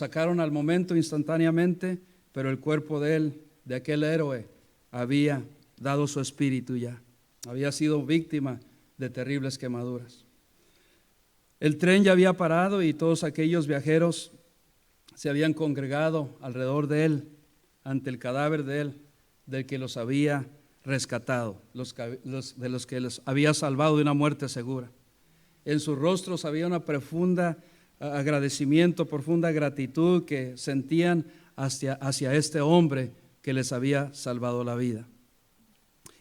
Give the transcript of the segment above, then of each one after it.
sacaron al momento instantáneamente, pero el cuerpo de él, de aquel héroe, había dado su espíritu ya. Había sido víctima de terribles quemaduras. El tren ya había parado y todos aquellos viajeros se habían congregado alrededor de él, ante el cadáver de él, del que los había rescatado, de los que los había salvado de una muerte segura. En sus rostros había una profunda agradecimiento, profunda gratitud que sentían hacia este hombre que les había salvado la vida.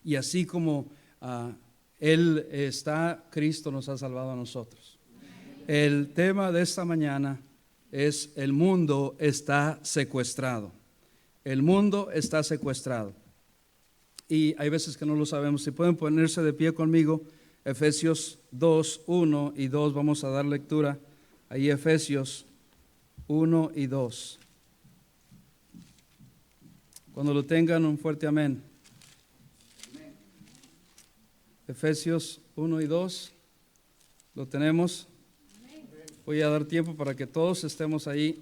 Y así como Él está, Cristo nos ha salvado a nosotros. El tema de esta mañana es: el mundo está secuestrado. El mundo está secuestrado. Y hay veces que no lo sabemos. Si pueden ponerse de pie conmigo, Efesios 2, 1 y 2, vamos a dar lectura. Ahí Efesios 1 y 2. Cuando lo tengan, un fuerte amén. Efesios 1 y 2, ¿lo tenemos? Voy a dar tiempo para que todos estemos ahí,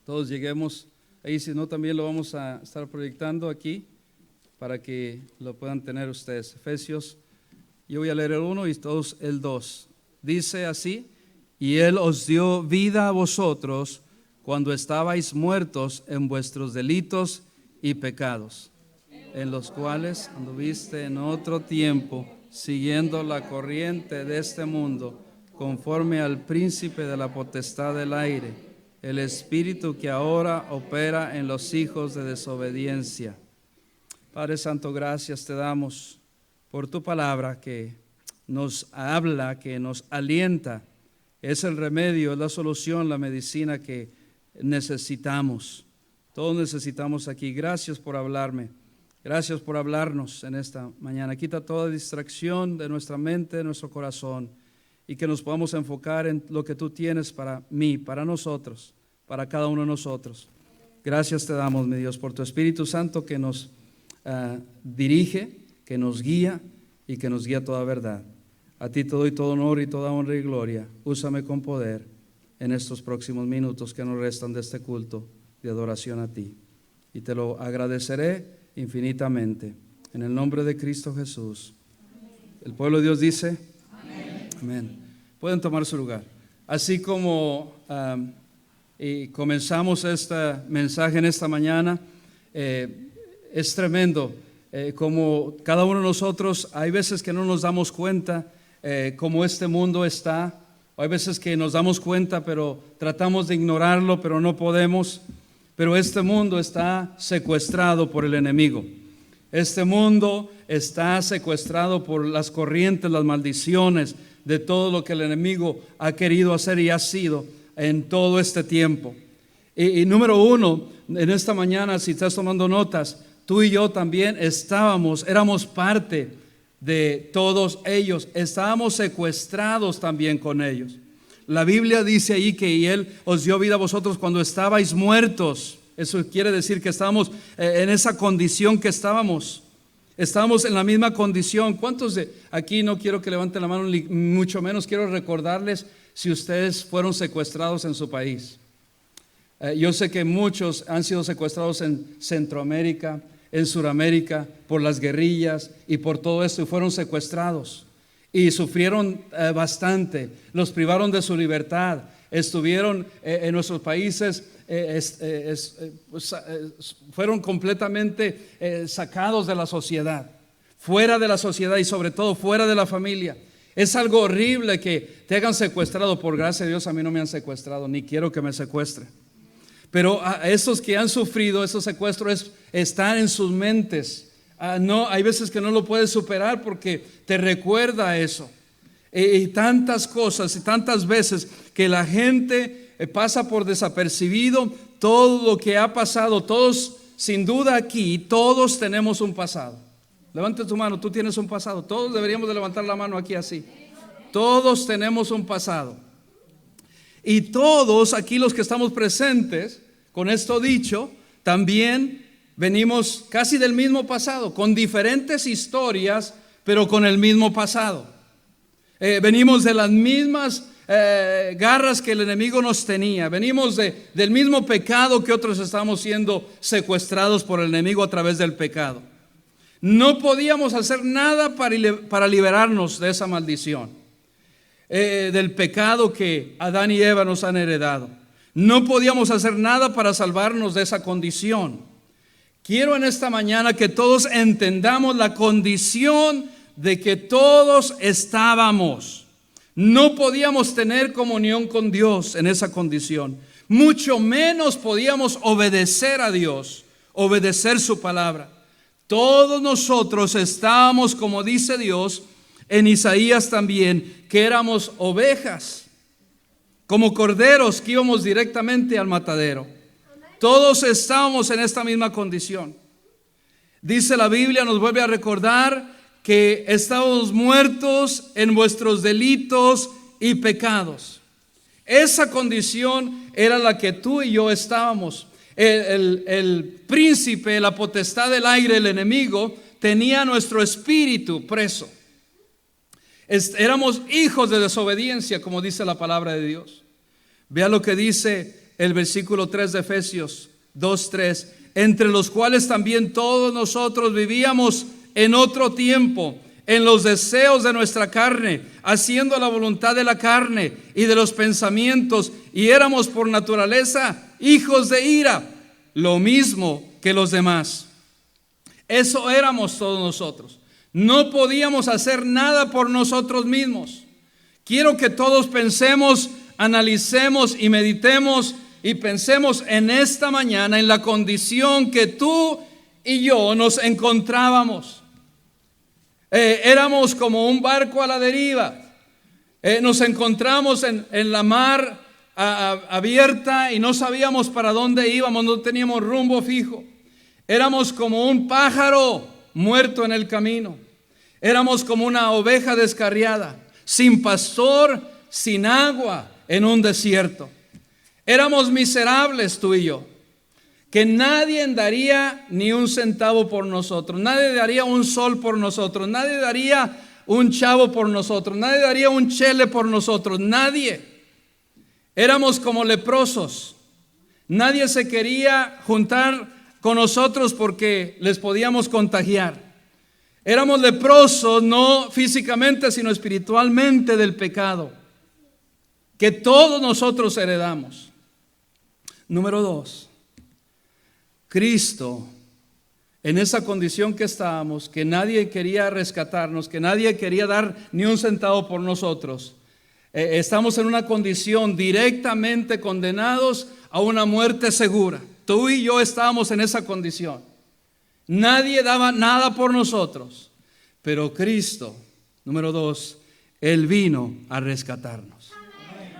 todos lleguemos ahí. Si no, también lo vamos a estar proyectando aquí para que lo puedan tener ustedes. Efesios, yo voy a leer el 1 y todos el 2. Dice así: y Él os dio vida a vosotros cuando estabais muertos en vuestros delitos y pecados, en los cuales anduviste en otro tiempo, siguiendo la corriente de este mundo, conforme al príncipe de la potestad del aire, el espíritu que ahora opera en los hijos de desobediencia. Padre Santo, gracias te damos por tu palabra que nos habla, que nos alienta. Es el remedio, es la solución, la medicina que necesitamos. Todos necesitamos aquí. Gracias por hablarme. Gracias por hablarnos en esta mañana. Quita toda distracción de nuestra mente, de nuestro corazón, y que nos podamos enfocar en lo que tú tienes para mí, para nosotros, para cada uno de nosotros. Gracias te damos, mi Dios, por tu Espíritu Santo que nos dirige, que nos guía y que nos guía a toda verdad. A ti te doy todo honor y toda honra y gloria. Úsame con poder en estos próximos minutos que nos restan de este culto de adoración a ti. Y te lo agradeceré infinitamente. En el nombre de Cristo Jesús. El pueblo de Dios dice: amén. Amén. Pueden tomar su lugar. Así como y comenzamos este mensaje en esta mañana, es tremendo como cada uno de nosotros, hay veces que no nos damos cuenta cómo este mundo está. Hay veces que nos damos cuenta, pero tratamos de ignorarlo, pero no podemos. Pero este mundo está secuestrado por el enemigo. Este mundo está secuestrado por las corrientes, las maldiciones de todo lo que el enemigo ha querido hacer y ha sido en todo este tiempo. Y número uno, en esta mañana, si estás tomando notas, tú y yo también éramos parte de todos ellos, estábamos secuestrados también con ellos. La Biblia dice ahí que Él os dio vida a vosotros cuando estabais muertos. Eso quiere decir que estábamos en esa condición que estábamos en la misma condición. ¿Cuántos de aquí, no quiero que levanten la mano, mucho menos quiero recordarles si ustedes fueron secuestrados en su país? Yo sé que muchos han sido secuestrados en Centroamérica, en Sudamérica, por las guerrillas y por todo esto, y fueron secuestrados y sufrieron bastante, los privaron de su libertad, estuvieron en nuestros países, fueron completamente sacados de la sociedad, fuera de la sociedad y sobre todo fuera de la familia. Es algo horrible que te hayan secuestrado. Por gracia de Dios a mí no me han secuestrado, ni quiero que me secuestren. Pero a esos que han sufrido esos secuestros están en sus mentes. No, hay veces que no lo puedes superar porque te recuerda eso. Y tantas cosas y tantas veces que la gente pasa por desapercibido todo lo que ha pasado. Todos, sin duda aquí, todos tenemos un pasado. Levante tu mano, tú tienes un pasado. Todos deberíamos de levantar la mano aquí así. Todos tenemos un pasado. Y todos aquí los que estamos presentes, con esto dicho, también venimos casi del mismo pasado, con diferentes historias, pero con el mismo pasado. Venimos de las mismas garras que el enemigo nos tenía. Venimos del mismo pecado que otros estamos siendo secuestrados por el enemigo a través del pecado. No podíamos hacer nada para liberarnos de esa maldición, del pecado que Adán y Eva nos han heredado. No podíamos hacer nada para salvarnos de esa condición. Quiero en esta mañana que todos entendamos la condición de que todos estábamos. No podíamos tener comunión con Dios en esa condición. Mucho menos podíamos obedecer a Dios, obedecer su palabra. Todos nosotros estábamos, como dice Dios en Isaías también, que éramos ovejas, como corderos que íbamos directamente al matadero. Todos estábamos en esta misma condición. Dice la Biblia, nos vuelve a recordar que estábamos muertos en vuestros delitos y pecados. Esa condición era la que tú y yo estábamos. El príncipe, la potestad del aire, el enemigo, tenía nuestro espíritu preso. Éramos hijos de desobediencia, como dice la palabra de Dios. Vea lo que dice el versículo 3 de Efesios 2:3, entre los cuales también todos nosotros vivíamos en otro tiempo, en los deseos de nuestra carne, haciendo la voluntad de la carne y de los pensamientos, y éramos por naturaleza hijos de ira, lo mismo que los demás. Eso éramos todos nosotros. No podíamos hacer nada por nosotros mismos. Quiero que todos pensemos, analicemos y meditemos y pensemos en esta mañana en la condición que tú y yo nos encontrábamos. Éramos como un barco a la deriva. Nos encontramos en la mar abierta y no sabíamos para dónde íbamos, no teníamos rumbo fijo. Éramos como un pájaro muerto en el camino. Éramos como una oveja descarriada, sin pastor, sin agua, en un desierto. Éramos miserables tú y yo, que nadie daría ni un centavo por nosotros, nadie daría un sol por nosotros, nadie daría un chavo por nosotros, nadie daría un chele por nosotros, nadie. Éramos como leprosos, nadie se quería juntar con nosotros porque les podíamos contagiar. Éramos leprosos, no físicamente, sino espiritualmente del pecado, que todos nosotros heredamos. Número 2, Cristo, en esa condición que estábamos, que nadie quería rescatarnos, que nadie quería dar ni un centavo por nosotros, estamos en una condición directamente condenados a una muerte segura. Tú y yo estábamos en esa condición. Nadie daba nada por nosotros, pero Cristo, número 2, Él vino a rescatarnos.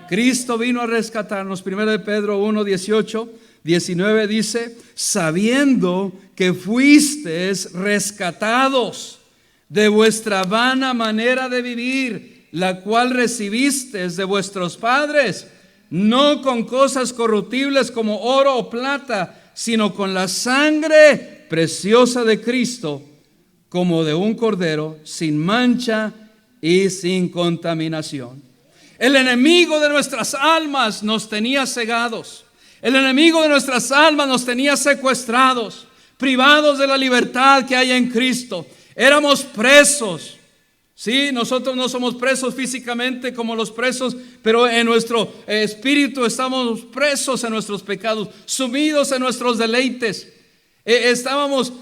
Cristo vino a rescatarnos. 1 de Pedro 1, 18, 19 dice, sabiendo que fuisteis rescatados de vuestra vana manera de vivir, la cual recibisteis de vuestros padres, no con cosas corruptibles como oro o plata, sino con la sangre preciosa de Cristo, como de un cordero, sin mancha y sin contaminación. El enemigo de nuestras almas nos tenía cegados. El enemigo de nuestras almas nos tenía secuestrados, privados de la libertad que hay en Cristo. Éramos presos. Sí, nosotros no somos presos físicamente como los presos, pero en nuestro espíritu estamos presos en nuestros pecados, sumidos en nuestros deleites. Éramos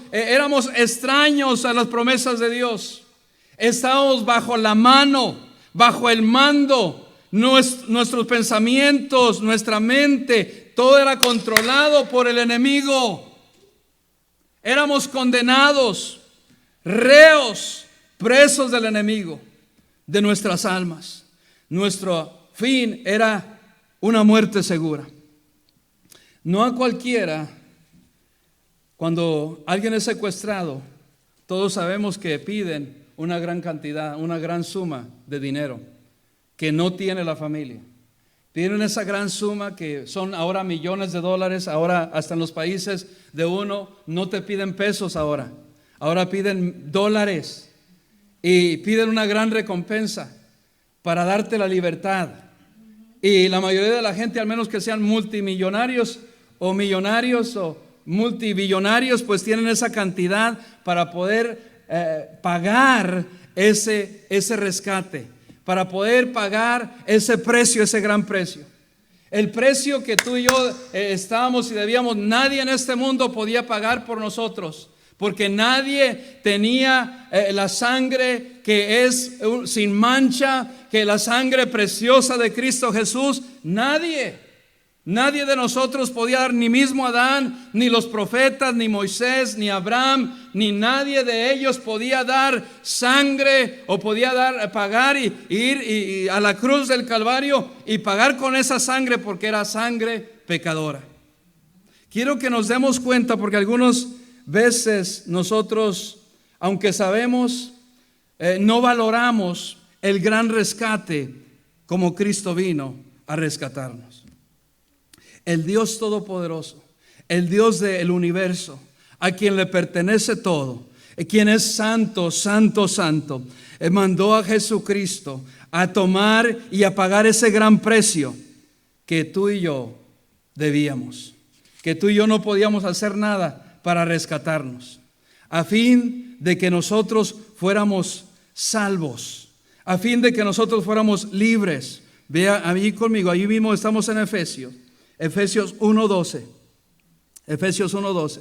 extraños a las promesas de Dios. Estábamos bajo la mano, bajo el mando. Nuestros pensamientos, nuestra mente, todo era controlado por el enemigo. Éramos condenados, reos, presos del enemigo, de nuestras almas. Nuestro fin era una muerte segura. No a cualquiera, cuando alguien es secuestrado, todos sabemos que piden una gran cantidad, una gran suma de dinero que no tiene la familia. Tienen esa gran suma que son ahora millones de dólares. Ahora hasta en los países de uno no te piden pesos ahora piden dólares y piden una gran recompensa para darte la libertad. Y la mayoría de la gente, al menos que sean multimillonarios o millonarios o multibillonarios, pues tienen esa cantidad para poder pagar ese rescate, para poder pagar ese precio, ese gran precio. El precio que tú y yo estábamos y debíamos, nadie en este mundo podía pagar por nosotros, porque nadie tenía la sangre que es sin mancha, que la sangre preciosa de Cristo Jesús. Nadie de nosotros podía dar, ni mismo Adán, ni los profetas, ni Moisés, ni Abraham, ni nadie de ellos podía dar sangre o podía pagar y ir a la cruz del Calvario y pagar con esa sangre, porque era sangre pecadora. Quiero que nos demos cuenta, porque algunas veces nosotros, aunque sabemos, no valoramos el gran rescate como Cristo vino a rescatarnos. El Dios Todopoderoso, el Dios del universo, a quien le pertenece todo, quien es santo, santo, santo, mandó a Jesucristo a tomar y a pagar ese gran precio que tú y yo debíamos, que tú y yo no podíamos hacer nada para rescatarnos, a fin de que nosotros fuéramos salvos, a fin de que nosotros fuéramos libres. Vea ahí conmigo, ahí mismo estamos en Efesios 1:12. Efesios 1:12.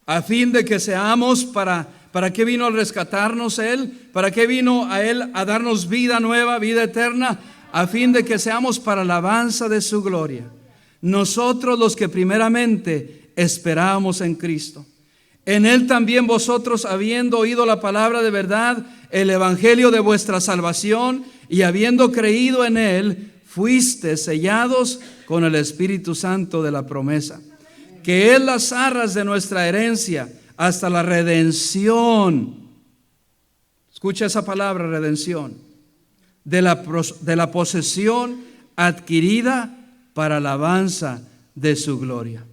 A fin de que seamos, ¿para qué vino a rescatarnos Él? ¿Para qué vino a Él a darnos vida nueva, vida eterna? A fin de que seamos para alabanza de su gloria. Nosotros los que primeramente esperábamos en Cristo. En Él también vosotros, habiendo oído la palabra de verdad, el evangelio de vuestra salvación, y habiendo creído en Él, fuiste sellados con el Espíritu Santo de la promesa, que es las arras de nuestra herencia hasta la redención. Escucha esa palabra, redención, de la posesión adquirida para alabanza de su gloria.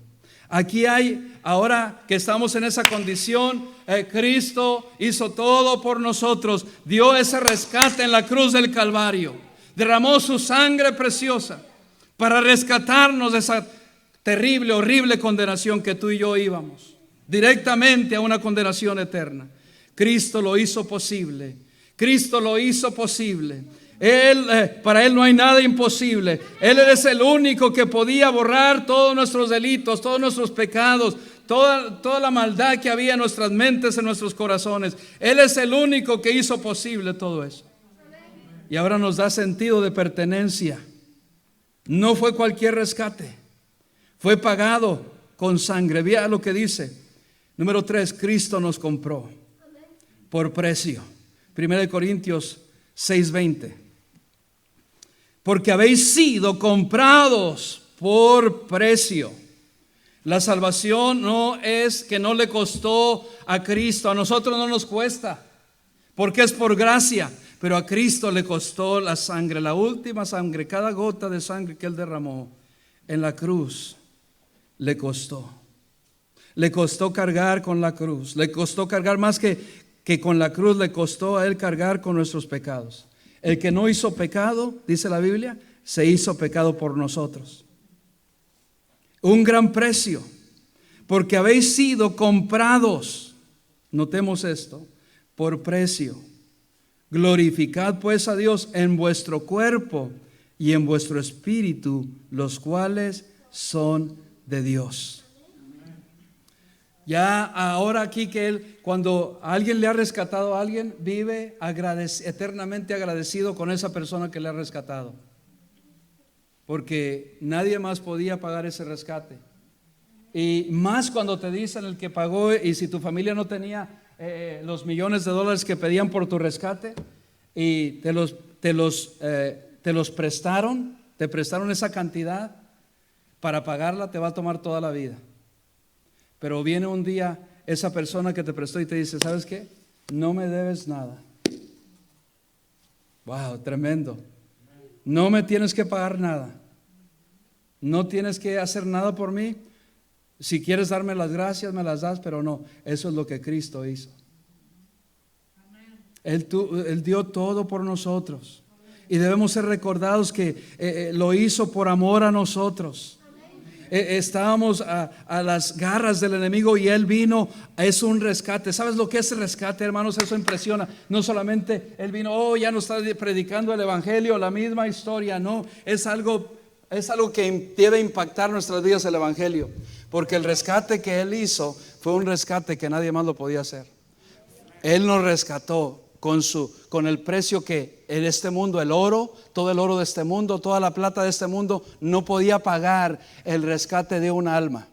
Aquí hay, ahora que estamos en esa condición, Cristo hizo todo por nosotros, dio ese rescate en la cruz del Calvario, derramó su sangre preciosa para rescatarnos de esa terrible, horrible condenación que tú y yo íbamos, directamente a una condenación eterna. Cristo lo hizo posible. Cristo lo hizo posible. Para Él no hay nada imposible. Él es el único que podía borrar todos nuestros delitos, todos nuestros pecados, toda la maldad que había en nuestras mentes, en nuestros corazones. Él es el único que hizo posible todo eso. Y ahora nos da sentido de pertenencia. No fue cualquier rescate, fue pagado con sangre. Vea lo que dice. Número 3, Cristo nos compró por precio. 1 Corintios 6:20. Porque habéis sido comprados por precio. La salvación no es que no le costó a Cristo, a nosotros no nos cuesta, porque es por gracia, pero a Cristo le costó la sangre, la última sangre, cada gota de sangre que Él derramó en la cruz, le costó. Le costó cargar con la cruz, le costó cargar más que con la cruz, le costó a Él cargar con nuestros pecados. El que no hizo pecado, dice la Biblia, se hizo pecado por nosotros. Un gran precio, porque habéis sido comprados, notemos esto, por precio. Glorificad pues a Dios en vuestro cuerpo y en vuestro espíritu, los cuales son de Dios. Ya ahora aquí que Él, cuando alguien le ha rescatado a alguien, vive eternamente agradecido con esa persona que le ha rescatado, porque nadie más podía pagar ese rescate. Y más cuando te dicen el que pagó, y si tu familia no tenía los millones de dólares que pedían por tu rescate y te los prestaron, te prestaron esa cantidad, para pagarla te va a tomar toda la vida. Pero viene un día esa persona que te prestó y te dice, ¿sabes qué? No me debes nada. Wow, tremendo. No me tienes que pagar nada. No tienes que hacer nada por mí. Si quieres darme las gracias, me las das, pero no. Eso es lo que Cristo hizo. Él dio todo por nosotros. Y debemos ser recordados que lo hizo por amor a nosotros. Estábamos a las garras del enemigo y Él vino. Es un rescate. ¿Sabes lo que es rescate, hermanos? Eso impresiona. No solamente Él vino, ya no está predicando el evangelio, la misma historia. No, es algo que debe impactar nuestras vidas, el evangelio. Porque el rescate que Él hizo fue un rescate que nadie más lo podía hacer. Él nos rescató con el precio que en este mundo, el oro, todo el oro de este mundo, toda la plata de este mundo no podía pagar el rescate de un alma,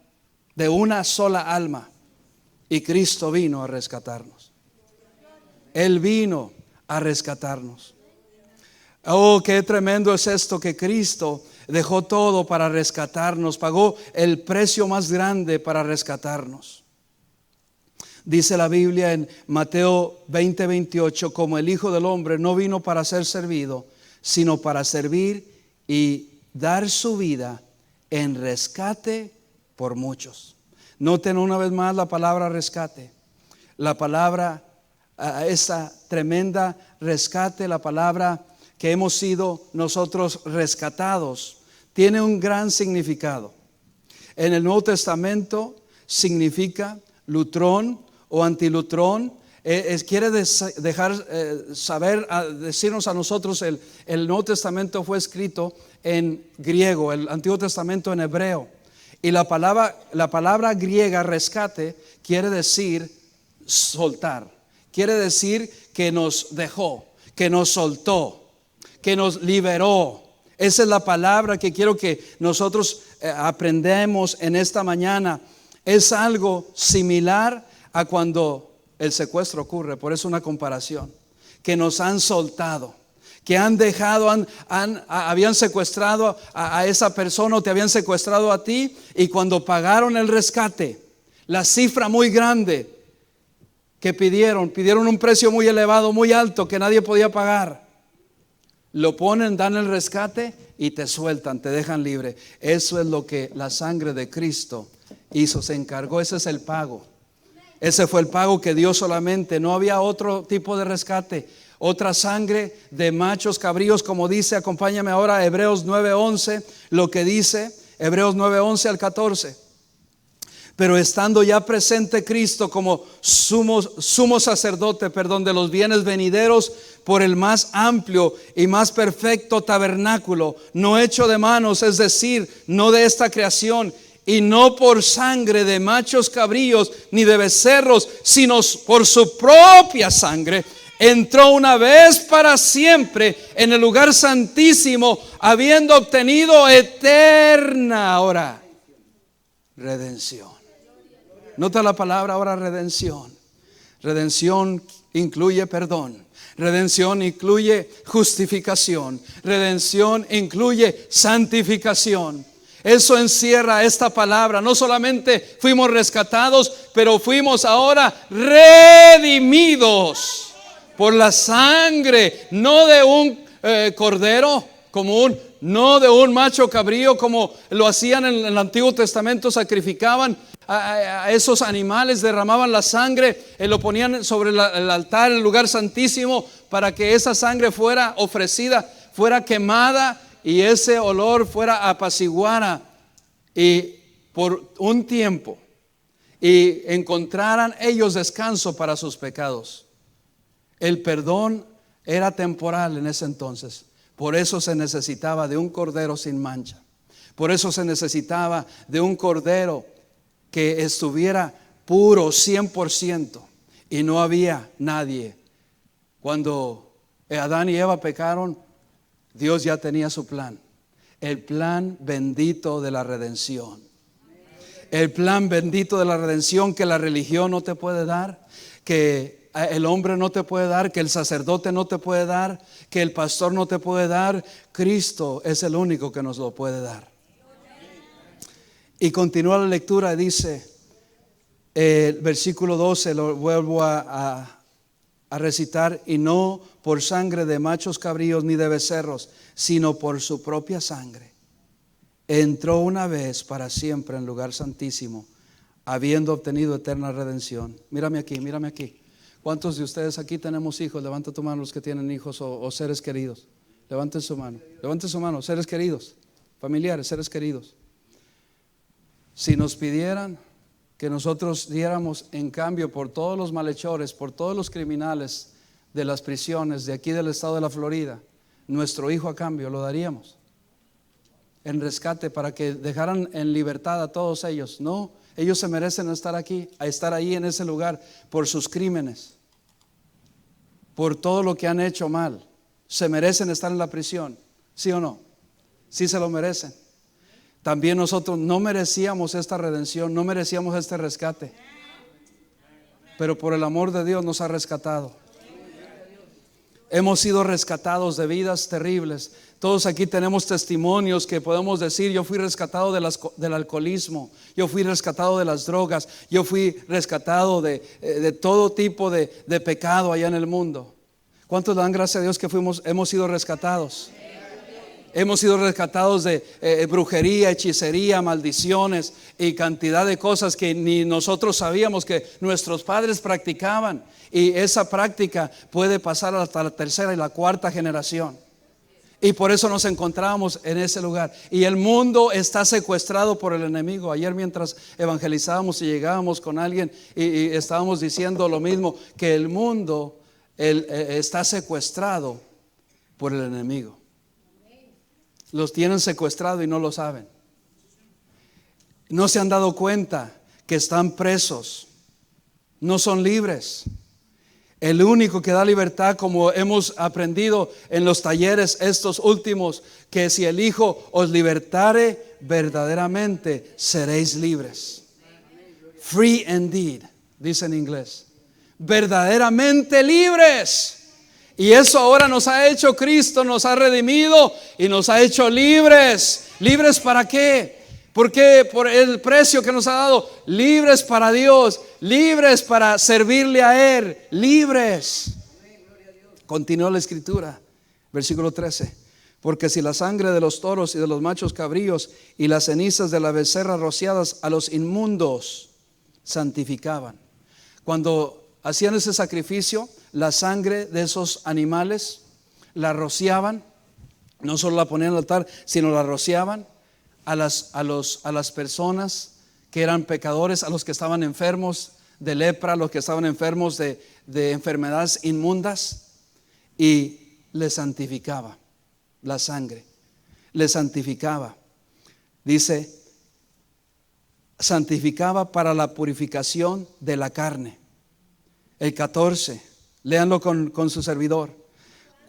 de una sola alma. Y Cristo vino a rescatarnos. Él vino a rescatarnos. Oh, qué tremendo es esto, que Cristo dejó todo para rescatarnos, pagó el precio más grande para rescatarnos. Dice la Biblia en Mateo 20:28, como el Hijo del Hombre no vino para ser servido, sino para servir y dar su vida en rescate por muchos. Noten una vez más la palabra rescate. La palabra, esa tremenda rescate, la palabra que hemos sido nosotros rescatados, tiene un gran significado. En el Nuevo Testamento significa lutrón o antilutrón. Quiere decirnos a nosotros, el Nuevo Testamento fue escrito en griego, el Antiguo Testamento en hebreo. Y la palabra griega rescate quiere decir soltar. Quiere decir que nos dejó, que nos soltó, que nos liberó. Esa es la palabra que quiero que nosotros aprendamos en esta mañana. Es algo similar a cuando el secuestro ocurre. Por eso una comparación, que nos han soltado, que han dejado, habían secuestrado a esa persona, o te habían secuestrado a ti, y cuando pagaron el rescate, la cifra muy grande que pidieron un precio muy elevado, muy alto, que nadie podía pagar, lo ponen, dan el rescate y te sueltan, te dejan libre. Eso es lo que la sangre de Cristo hizo, se encargó. Ese es el pago. Ese fue el pago que dio solamente. No había otro tipo de rescate, otra sangre de machos cabríos, como dice, acompáñame ahora a Hebreos 9:11, lo que dice Hebreos 9:11 al 14. Pero estando ya presente Cristo como sumo sacerdote, de los bienes venideros, por el más amplio y más perfecto tabernáculo, no hecho de manos, es decir, no de esta creación, y no por sangre de machos cabríos ni de becerros, sino por su propia sangre, entró una vez para siempre en el lugar santísimo, habiendo obtenido eterna ahora redención. Nota la palabra ahora, redención. Redención incluye perdón. Redención incluye justificación. Redención incluye santificación. Eso encierra esta palabra. No solamente fuimos rescatados, pero fuimos ahora redimidos por la sangre, no de un cordero común, no de un macho cabrío como lo hacían en el Antiguo Testamento. Sacrificaban a esos animales, derramaban la sangre, lo ponían sobre el altar, el lugar santísimo, para que esa sangre fuera ofrecida, fuera quemada, y ese olor fuera apaciguara y por un tiempo, y encontraran ellos descanso para sus pecados. El perdón era temporal en ese entonces. Por eso se necesitaba de un cordero sin mancha. Por eso se necesitaba de un cordero que estuviera puro 100%. Y no había nadie. Cuando Adán y Eva pecaron, Dios ya tenía su plan. El plan bendito de la redención. El plan bendito de la redención que la religión no te puede dar, que el hombre no te puede dar, que el sacerdote no te puede dar, que el pastor no te puede dar. Cristo es el único que nos lo puede dar. Y continúa la lectura, dice el versículo 12, lo vuelvo a recitar: y no por sangre de machos cabríos ni de becerros, sino por su propia sangre, entró una vez para siempre en lugar santísimo, habiendo obtenido eterna redención. Mírame aquí, mírame aquí. ¿Cuántos de ustedes aquí tenemos hijos? Levanta tu mano los que tienen hijos o seres queridos. Levanten su mano, seres queridos, familiares, seres queridos. Si nos pidieran que nosotros diéramos en cambio por todos los malhechores, por todos los criminales de las prisiones de aquí del estado de la Florida, nuestro hijo a cambio, lo daríamos en rescate para que dejaran en libertad a todos ellos. No, ellos se merecen estar aquí, a estar ahí en ese lugar por sus crímenes, por todo lo que han hecho mal. Se merecen estar en la prisión, ¿sí o no? Sí se lo merecen. También nosotros no merecíamos esta redención, no merecíamos este rescate, pero por el amor de Dios nos ha rescatado. Hemos sido rescatados de vidas terribles. Todos aquí tenemos testimonios que podemos decir: yo fui rescatado del alcoholismo, yo fui rescatado de las drogas, yo fui rescatado de todo tipo de pecado allá en el mundo. ¿Cuántos dan gracias a Dios que hemos sido rescatados? Hemos sido rescatados de brujería, hechicería, maldiciones y cantidad de cosas que ni nosotros sabíamos que nuestros padres practicaban. Y esa práctica puede pasar hasta la tercera y la cuarta generación. Y por eso nos encontramos en ese lugar. Y el mundo está secuestrado por el enemigo. Ayer mientras evangelizábamos y llegábamos con alguien y estábamos diciendo lo mismo, que el mundo está secuestrado por el enemigo. Los tienen secuestrado y no lo saben. No se han dado cuenta que están presos. No son libres. El único que da libertad, como hemos aprendido en los talleres estos últimos, que si el Hijo os libertare, verdaderamente seréis libres. Free indeed, dice en inglés. Verdaderamente libres. Y eso ahora nos ha hecho Cristo, nos ha redimido y nos ha hecho libres. ¿Libres para qué? Porque por el precio que nos ha dado, libres para Dios, libres para servirle a Él, libres. Continúa la escritura, versículo 13. Porque si la sangre de los toros y de los machos cabríos y las cenizas de la becerra rociadas a los inmundos santificaban. Cuando hacían ese sacrificio, la sangre de esos animales la rociaban, no solo la ponían al altar, sino la rociaban a las personas que eran pecadores, a los que estaban enfermos de lepra, a los que estaban enfermos de enfermedades inmundas, y les santificaba la sangre, les santificaba. Dice, santificaba para la purificación de la carne. El 14, léanlo con su servidor.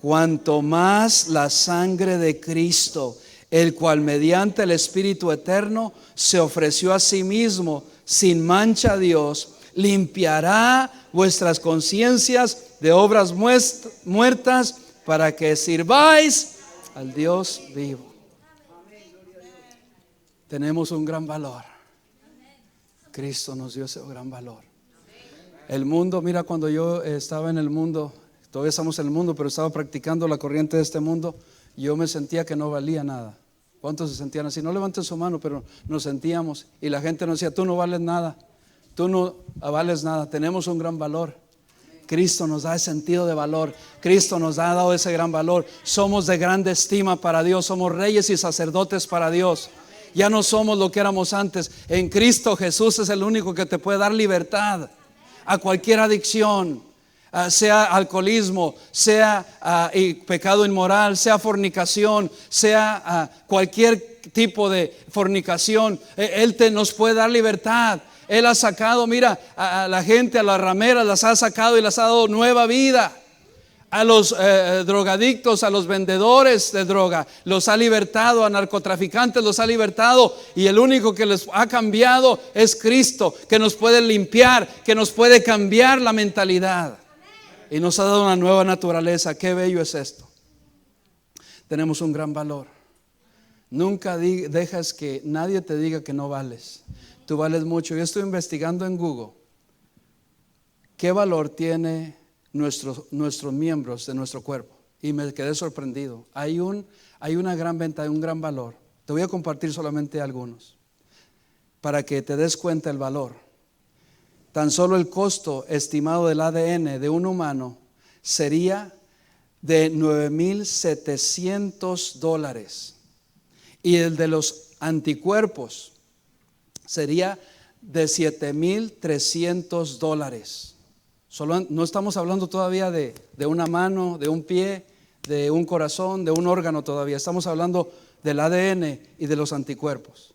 Cuanto más la sangre de Cristo, el cual mediante el Espíritu eterno se ofreció a sí mismo sin mancha a Dios, limpiará vuestras conciencias de obras muertas para que sirváis al Dios vivo. Tenemos un gran valor. Cristo nos dio ese gran valor. El mundo, mira, cuando yo estaba en el mundo, todavía estamos en el mundo, pero estaba practicando la corriente de este mundo, yo me sentía que no valía nada. ¿Cuántos se sentían así? No levanten su mano, pero nos sentíamos. Y la gente nos decía: tú no vales nada, tú no vales nada. Tenemos un gran valor. Cristo nos da ese sentido de valor. Cristo nos ha dado ese gran valor. Somos de grande estima para Dios. Somos reyes y sacerdotes para Dios. Ya no somos lo que éramos antes. En Cristo Jesús es el único que te puede dar libertad a cualquier adicción, sea alcoholismo, sea pecado inmoral, sea fornicación, sea cualquier tipo de fornicación. Él nos puede dar libertad. Él ha sacado, mira, a la gente, a las rameras, las ha sacado y les ha dado nueva vida. A los drogadictos, a los vendedores de droga, los ha libertado. A narcotraficantes los ha libertado. Y el único que les ha cambiado es Cristo, que nos puede limpiar, que nos puede cambiar la mentalidad. Y nos ha dado una nueva naturaleza. Qué bello es esto. Tenemos un gran valor. Nunca dejas que nadie te diga que no vales. Tú vales mucho. Yo estoy investigando en Google qué valor tiene nuestros miembros de nuestro cuerpo, y me quedé sorprendido. Hay una gran venta, hay un gran valor. Te voy a compartir solamente algunos para que te des cuenta el valor. Tan solo el costo estimado del ADN de un humano sería de $9,700. Y el de los anticuerpos sería de $7,300. Solo, no estamos hablando todavía de una mano, de un pie, de un corazón, de un órgano todavía. Estamos hablando del ADN y de los anticuerpos.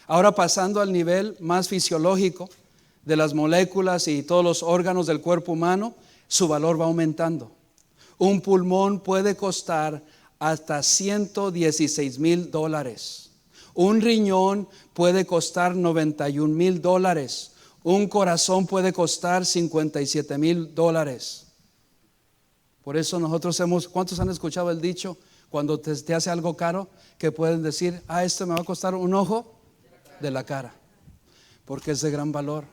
Ahora pasando al nivel más fisiológico de las moléculas y todos los órganos del cuerpo humano, su valor va aumentando. Un pulmón puede costar hasta $116,000. Un riñón puede costar $91,000. Un corazón puede costar $57,000. Por eso nosotros ¿cuántos han escuchado el dicho? Cuando te hace algo caro, que pueden decir, esto me va a costar un ojo de la cara, porque es de gran valor.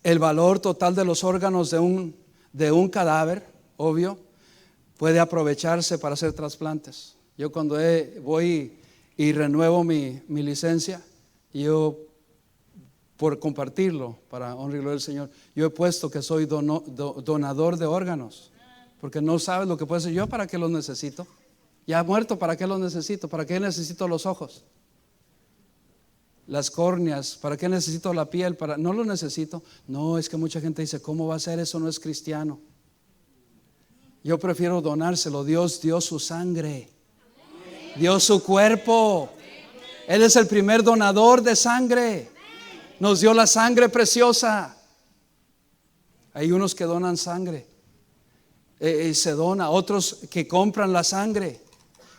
El valor total de los órganos de un cadáver, obvio, puede aprovecharse para hacer trasplantes. Yo cuando voy y renuevo mi licencia, yo, por compartirlo para honra y gloria del Señor, yo he puesto que soy donador de órganos, porque no sabes lo que puede ser. Yo, ¿para qué los necesito? Ya muerto, ¿para qué los necesito? ¿Para qué necesito los ojos? Las córneas, ¿para qué necesito la piel? No lo necesito. No, es que mucha gente dice, ¿cómo va a ser eso? No es cristiano. Yo prefiero donárselo. Dios dio su sangre, dio su cuerpo. Él es el primer donador de sangre. Nos dio la sangre preciosa. Hay unos que donan sangre, se dona, otros que compran la sangre.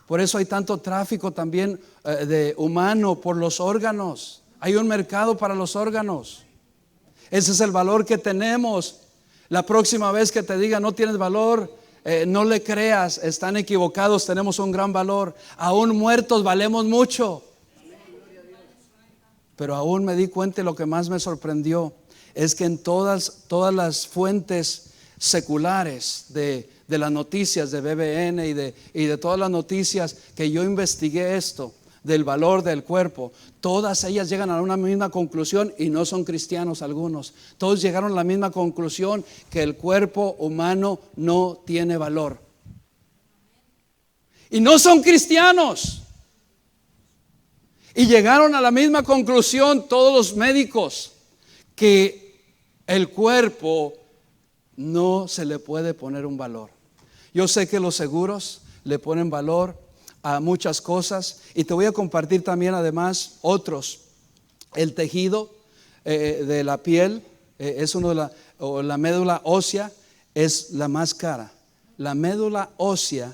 Por eso hay tanto tráfico también de humano por los órganos. Hay un mercado para los órganos. Ese es el valor que tenemos. La próxima vez que te diga no tienes valor, no le creas, están equivocados. Tenemos un gran valor. Aún muertos valemos mucho. Pero aún me di cuenta, y lo que más me sorprendió es que en todas las fuentes seculares de las noticias de BBN y de todas las noticias que yo investigué esto del valor del cuerpo, todas ellas llegan a una misma conclusión, y no son cristianos algunos. Todos llegaron a la misma conclusión, que el cuerpo humano no tiene valor. Y no son cristianos. Y llegaron a la misma conclusión todos los médicos, que el cuerpo no se le puede poner un valor. Yo sé que los seguros le ponen valor a muchas cosas, y te voy a compartir también además otros. El tejido de la piel es la médula ósea es la más cara. La médula ósea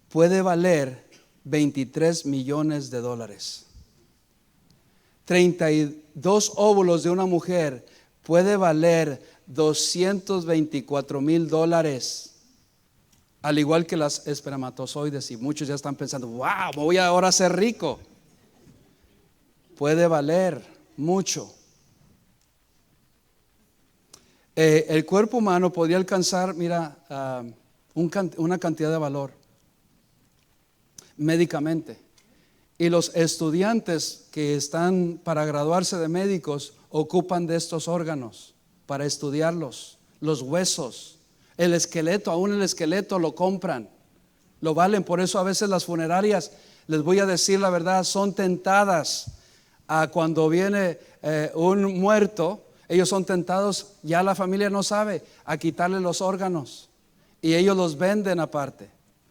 puede valer $23 millones. 32 óvulos de una mujer puede valer $224,000, al igual que las espermatozoides. Y muchos ya están pensando, wow, me voy ahora a ser rico. Puede valer mucho. El cuerpo humano podría alcanzar, una cantidad de valor médicamente. Y los estudiantes que están para graduarse de médicos ocupan de estos órganos para estudiarlos. Los huesos, el esqueleto, aún el esqueleto lo compran, lo valen. Por eso a veces las funerarias, les voy a decir la verdad, son tentadas a cuando viene un muerto. Ellos son tentados, ya la familia no sabe, a quitarle los órganos, y ellos los venden aparte.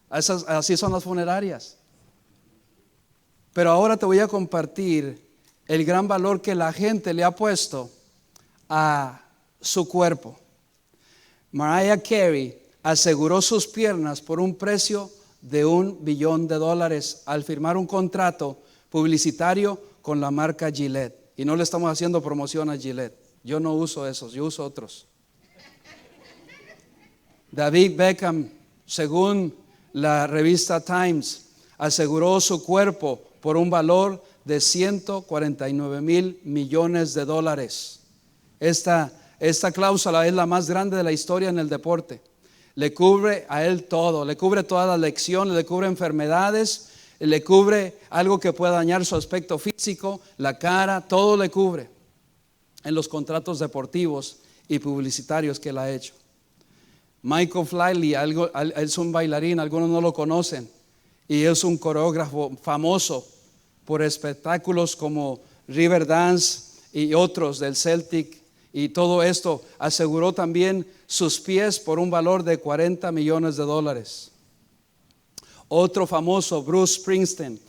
Así son las funerarias. Pero ahora te voy a compartir el gran valor que la gente le ha puesto a su cuerpo. Mariah Carey aseguró sus piernas por un precio de $1 billón al firmar un contrato publicitario con la marca Gillette. Y no le estamos haciendo promoción a Gillette. Yo no uso esos, yo uso otros. David Beckham, según la revista Times, aseguró su cuerpo por un valor de $149,000 millones. Esta cláusula es la más grande de la historia en el deporte. Le cubre a él todo, le cubre todas las lecciones, le cubre enfermedades, le cubre algo que pueda dañar su aspecto físico, la cara, todo le cubre en los contratos deportivos y publicitarios que él ha hecho. Michael Flatley es un bailarín, algunos no lo conocen, y es un coreógrafo famoso por espectáculos como Riverdance y otros del Celtic y todo esto. Aseguró también sus pies por un valor de $40 millones. Otro famoso, Bruce Springsteen,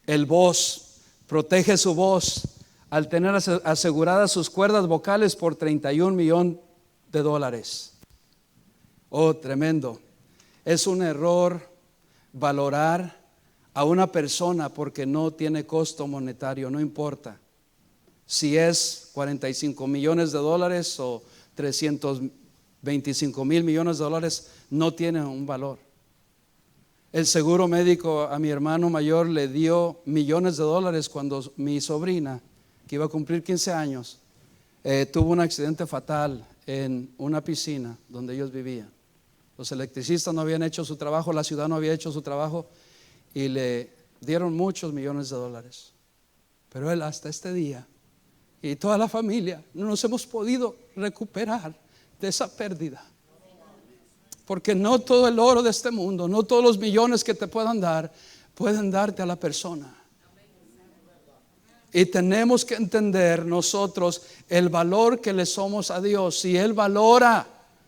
el voz, protege su voz al tener aseguradas sus cuerdas vocales por $31 millones. Oh, tremendo. Es un error valorar a una persona porque no tiene costo monetario, no importa si es $45 millones o $325 millones, no tiene un valor. El seguro médico a mi hermano mayor le dio millones de dólares cuando mi sobrina, que iba a cumplir 15 años, tuvo un accidente fatal en una piscina donde ellos vivían. Los electricistas no habían hecho su trabajo, la ciudad no había hecho su trabajo y le dieron muchos millones de dólares. Pero él hasta este día y toda la familia no nos hemos podido recuperar de esa pérdida. Porque no todo el oro de este mundo, no todos los millones que te puedan dar, pueden darte a la persona. Y tenemos que entender nosotros el valor que le somos a Dios. Si Él valora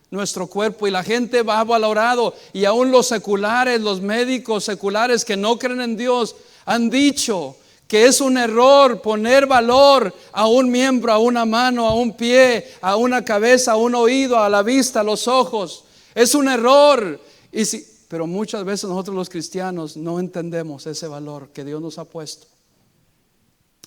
nuestro cuerpo, y la gente va valorado, y aún los seculares, los médicos seculares que no creen en Dios han dicho que es un error poner valor a un miembro, a una mano, a un pie, a una cabeza, a un oído, a la vista, a los ojos. Es un error. Pero muchas veces nosotros los cristianos no entendemos ese valor que Dios nos ha puesto.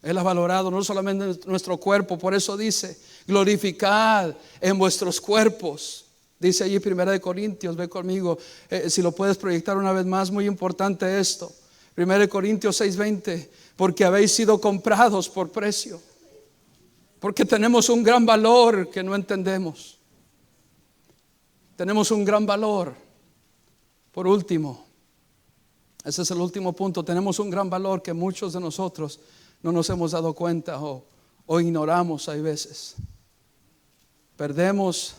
Él ha valorado no solamente nuestro cuerpo, por eso dice: glorificad en vuestros cuerpos. Dice allí 1 Corintios, ve conmigo, si lo puedes proyectar una vez más, muy importante esto. 1 Corintios 6:20, porque habéis sido comprados por precio. Porque tenemos un gran valor que no entendemos. Tenemos un gran valor. Por último, ese es el último punto, tenemos un gran valor que muchos de nosotros no nos hemos dado cuenta o ignoramos. Hay veces perdemos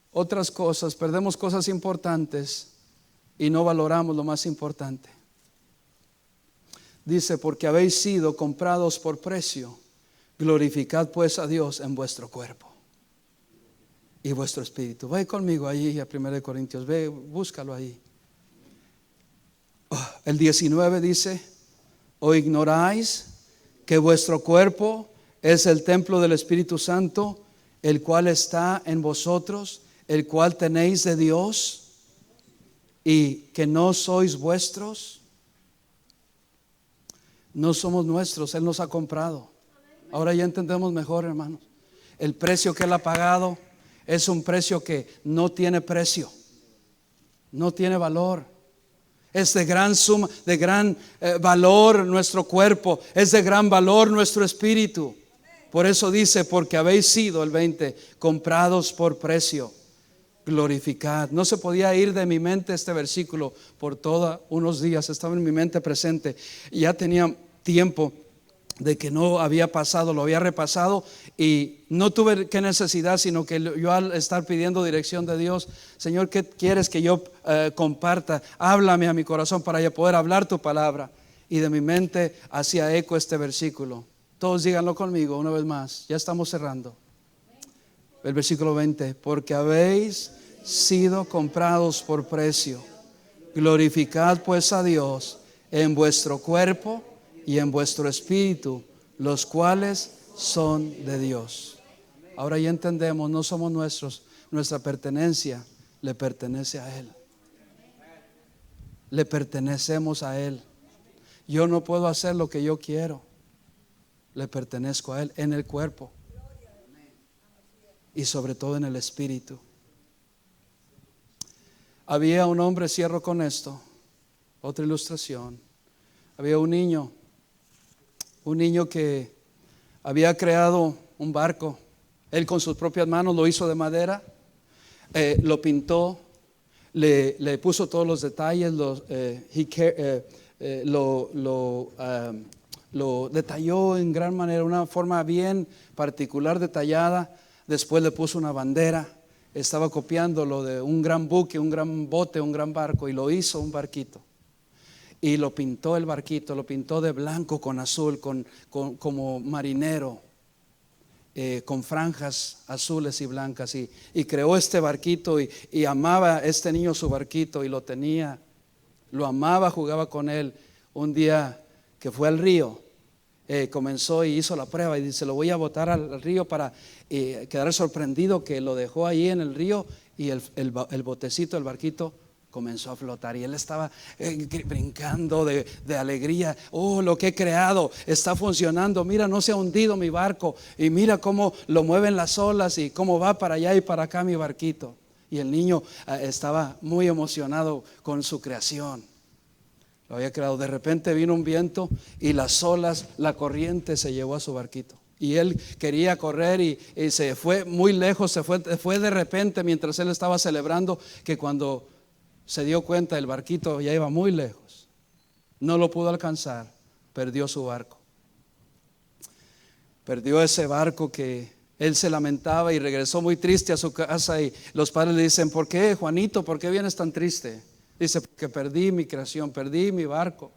otras cosas, perdemos cosas importantes y no valoramos lo más importante. Dice: porque habéis sido comprados por precio, glorificad pues a Dios en vuestro cuerpo y vuestro espíritu. Ve conmigo allí a 1 Corintios, ve, búscalo ahí. El 19 dice: ¿o ignoráis que vuestro cuerpo es el templo del Espíritu Santo, el cual está en vosotros, el cual tenéis de Dios, y que no sois vuestros? No somos nuestros, Él nos ha comprado. Ahora ya entendemos mejor, hermanos. El precio que Él ha pagado es un precio que no tiene precio, no tiene valor. Es de gran suma, de gran valor nuestro cuerpo, es de gran valor nuestro espíritu. Por eso dice: porque habéis sido, el 20, comprados por precio, glorificad. No se podía ir de mi mente este versículo por todos unos días, estaba en mi mente presente y ya tenía tiempo de que no había pasado, lo había repasado y no tuve qué necesidad, sino que yo, al estar pidiendo dirección de Dios: Señor, ¿qué quieres que yo comparta? Háblame a mi corazón para yo poder hablar tu palabra. Y de mi mente hacía eco este versículo. Todos díganlo conmigo una vez más, ya estamos cerrando. El versículo 20: porque habéis sido comprados por precio, glorificad pues a Dios en vuestro cuerpo y en vuestro espíritu, los cuales son de Dios. Ahora ya entendemos, no somos nuestros, nuestra pertenencia le pertenece a Él. Le pertenecemos a Él. Yo no puedo hacer lo que yo quiero, le pertenezco a Él en el cuerpo y sobre todo en el espíritu. Había un hombre, cierro con esto, otra ilustración. Había un niño que había creado un barco. Él con sus propias manos lo hizo de madera, lo pintó, le puso todos los detalles, lo detalló en gran manera, una forma bien particular, detallada. Después le puso una bandera, estaba copiando lo de un gran buque, un gran bote, un gran barco, y lo hizo un barquito. Y lo pintó el barquito, lo pintó de blanco con azul, como marinero, con franjas azules y blancas. Y creó este barquito y amaba este niño su barquito y lo tenía, lo amaba, jugaba con él. Un día que fue al río, comenzó y hizo la prueba y dice: lo voy a botar al río para quedar sorprendido, que lo dejó ahí en el río y el botecito, el barquito, comenzó a flotar y él estaba brincando de alegría. Oh, lo que he creado está funcionando. Mira, no se ha hundido mi barco y mira cómo lo mueven las olas y cómo va para allá y para acá mi barquito. Y el niño estaba muy emocionado con su creación. Lo había creado. De repente vino un viento y las olas, la corriente se llevó a su barquito. Y él quería correr y se fue muy lejos. Fue de repente, mientras él estaba celebrando, que cuando se dio cuenta, el barquito ya iba muy lejos. No lo pudo alcanzar. Perdió su barco. Perdió ese barco que él se lamentaba y regresó muy triste a su casa. Y los padres le dicen: ¿por qué, Juanito? ¿Por qué vienes tan triste? Dice: porque perdí mi creación, perdí mi barco.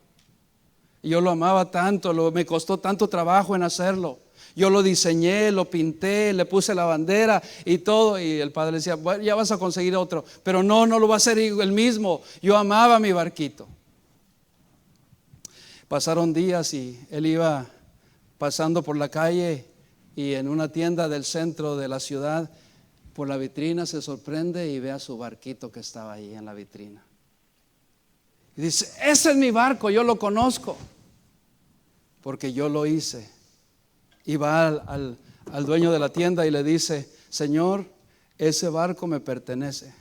Y yo lo amaba tanto, me costó tanto trabajo en hacerlo. Yo lo diseñé, lo pinté, le puse la bandera y todo. Y el padre le decía: bueno, ya vas a conseguir otro. Pero no lo va a hacer el mismo. Yo amaba mi barquito. Pasaron días y él iba pasando por la calle y en una tienda del centro de la ciudad, por la vitrina, se sorprende y ve a su barquito que estaba ahí en la vitrina. Y dice: ese es mi barco, yo lo conozco, porque yo lo hice. Y va al dueño de la tienda y le dice: Señor, ese barco me pertenece.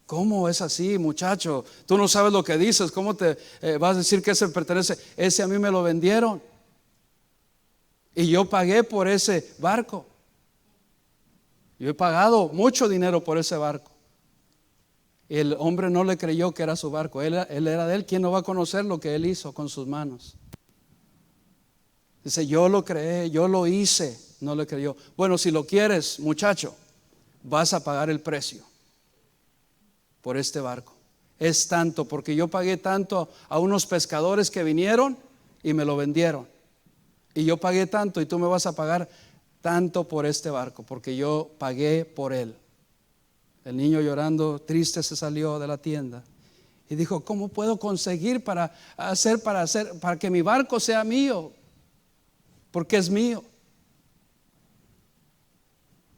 ¿Cómo es así, muchacho? Tú no sabes lo que dices. ¿Cómo te vas a decir que ese me pertenece? Ese a mí me lo vendieron y yo pagué por ese barco. Yo he pagado mucho dinero por ese barco. El hombre no le creyó que era su barco. Él era de él. ¿Quién no va a conocer lo que él hizo con sus manos? Dice: yo lo creé, yo lo hice. No le creyó. Bueno, si lo quieres, muchacho, vas a pagar el precio por este barco. Es tanto, porque yo pagué tanto a unos pescadores que vinieron y me lo vendieron. Y yo pagué tanto y tú me vas a pagar tanto por este barco, porque yo pagué por él. El niño, llorando, triste, se salió de la tienda y dijo: ¿cómo puedo conseguir para que mi barco sea mío? Porque es mío.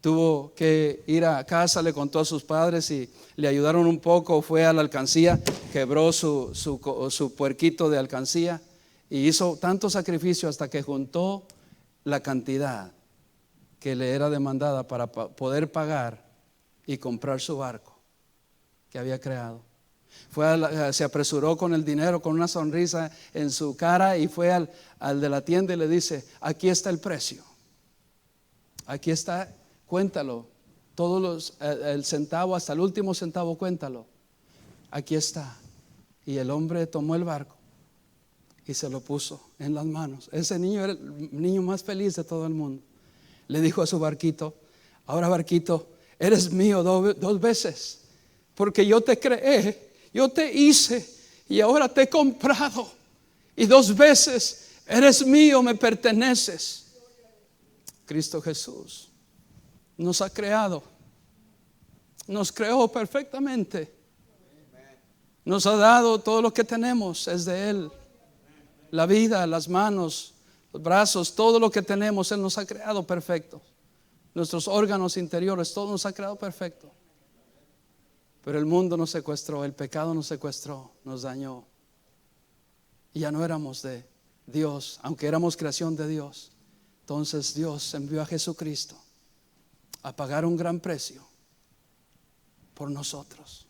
Tuvo que ir a casa, le contó a sus padres y le ayudaron un poco. Fue a la alcancía, quebró su puerquito de alcancía y hizo tanto sacrificio hasta que juntó la cantidad que le era demandada para poder pagar y comprar su barco que había creado. Se apresuró con el dinero, con una sonrisa en su cara, y fue al de la tienda y le dice: aquí está el precio, aquí está, cuéntalo, el centavo, hasta el último centavo, cuéntalo, aquí está. Y el hombre tomó el barco y se lo puso en las manos. Ese niño era el niño más feliz de todo el mundo. Le dijo a su barquito: ahora, barquito, eres mío dos veces, porque yo te creé, yo te hice y ahora te he comprado, y dos veces eres mío, me perteneces. Cristo Jesús nos ha creado, nos creó perfectamente, nos ha dado todo lo que tenemos, es de Él. La vida, las manos, los brazos, todo lo que tenemos, Él nos ha creado perfecto. Nuestros órganos interiores, todo nos ha creado perfecto. Pero el mundo nos secuestró, el pecado nos secuestró, nos dañó. Y ya no éramos de Dios, aunque éramos creación de Dios. Entonces Dios envió a Jesucristo a pagar un gran precio por nosotros.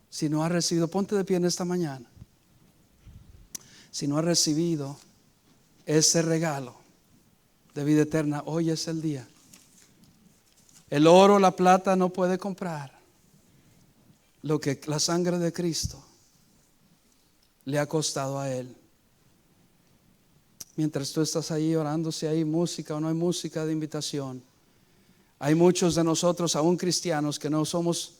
Si no has recibido, ponte de pie en esta mañana. Si no has recibido ese regalo de vida eterna, hoy es el día. El oro, la plata no puede comprar lo que la sangre de Cristo le ha costado a Él. Mientras tú estás ahí orando, si hay música o no hay música de invitación, Hay muchos de nosotros, aún cristianos, que no somos